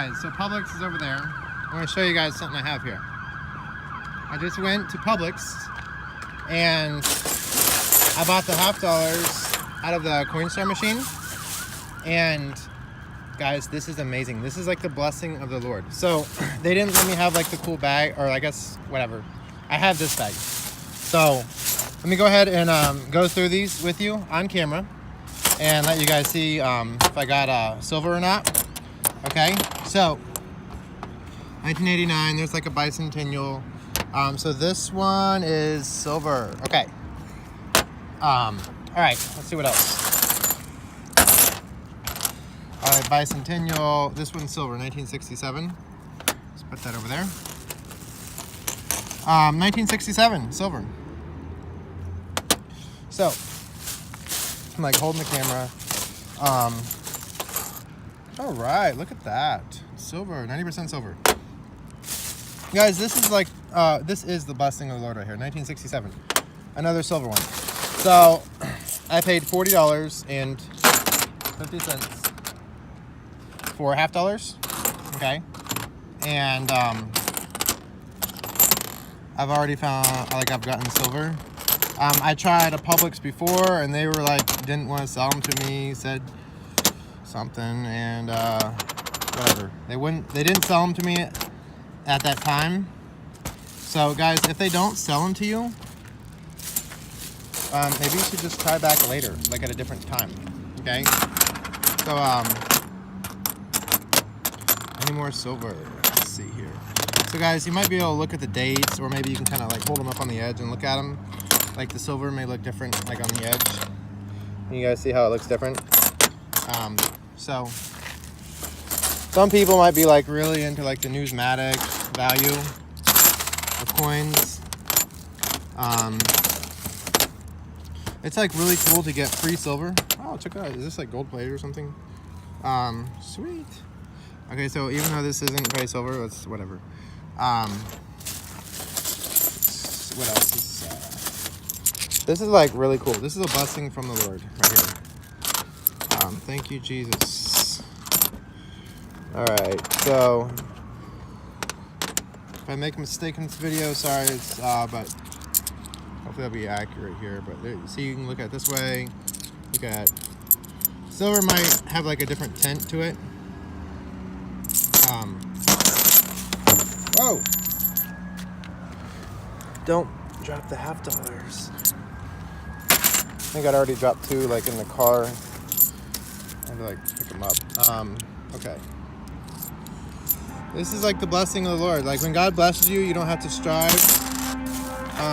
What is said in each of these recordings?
Guys, so Publix is over there. I'm going to show you guys something I have here. I just went to Publix and I bought the $50 out of the Coinstar machine. And guys, this is amazing. This is like the blessing of the Lord. So they didn't let me have like the cool bag, or I guess whatever. I have this bag. So let me go ahead and go through these with you on camera and let you guys see if I got silver or not. Okay, so 1989, there's like a bicentennial. So this one is silver. Okay. All right, let's see what else. All right, bicentennial. This one's silver, 1967. Let's put that over there. 1967, silver. So, I'm like holding the camera. All right, look at that. Silver, 90% silver. Guys, this is like, this is the blessing of the Lord right here, 1967. Another silver one. So, I paid $40.50 for $50, okay? And, I've already found, like, I've gotten silver. I tried a Publix before, and they were like, didn't want to sell them to me, said something, and whatever. They didn't sell them to me at that time. So guys, if they don't sell them to you, maybe you should just try back later, like at a different time, okay? So, any more silver? Let's see here. So guys, you might be able to look at the dates, or maybe you can kind of like hold them up on the edge and look at them. Like the silver may look different, like on the edge. You guys see how it looks different? So some people might be like really into like the numismatic value of coins. It's like really cool to get free silver. Oh, check it out. Is this like gold plated or something? Sweet. Okay, so even though this isn't very silver, it's whatever. What else is this is like really cool. This is a blessing from the Lord right here. Thank you, Jesus. All right, so if I make a mistake in this video, sorry, it's but hopefully I'll be accurate here. But there, see, you can look at it this way. Look at silver might have like a different tint to it. Whoa! Don't drop the $50. I think I'd already dropped two, like in the car. I had to like pick them up. Okay. This is like the blessing of the Lord. Like when God blesses you, you don't have to strive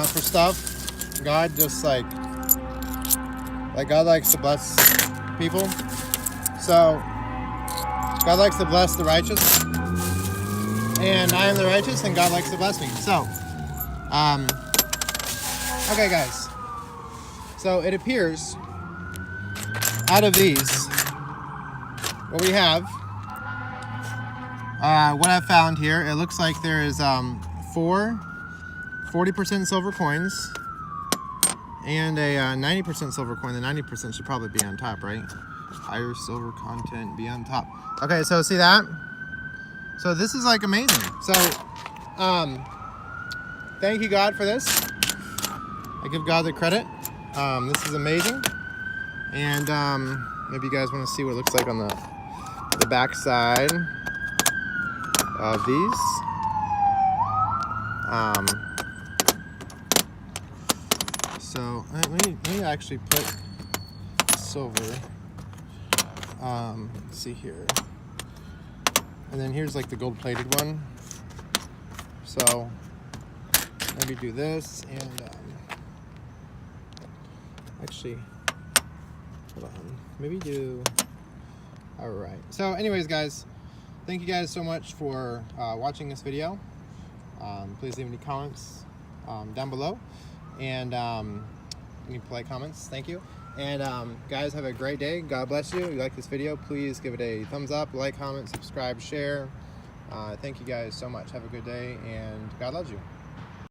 for stuff. God just like God likes to bless people. So God likes to bless the righteous, and I am the righteous, and God likes to bless me. So, okay, guys. So it appears out of these, what we have, what I've found here, it looks like there is 4 40% silver coins and a 90% silver coin. The 90% should probably be on top, right? Higher silver content, be on top. Okay, so see that? So this is like amazing. So, thank you, God, for this. I give God the credit. This is amazing. And maybe you guys want to see what it looks like on the back side of these. So let me actually put silver. Let's see here. And then here's like the gold plated one. So maybe do this and actually, hold on. Maybe do, all right. So anyways, guys, thank you guys so much for watching this video. Please leave any comments down below. And any polite comments, thank you. And guys, have a great day. God bless you. If you like this video, please give it a thumbs up, like, comment, subscribe, share. Thank you guys so much. Have a good day, and God loves you.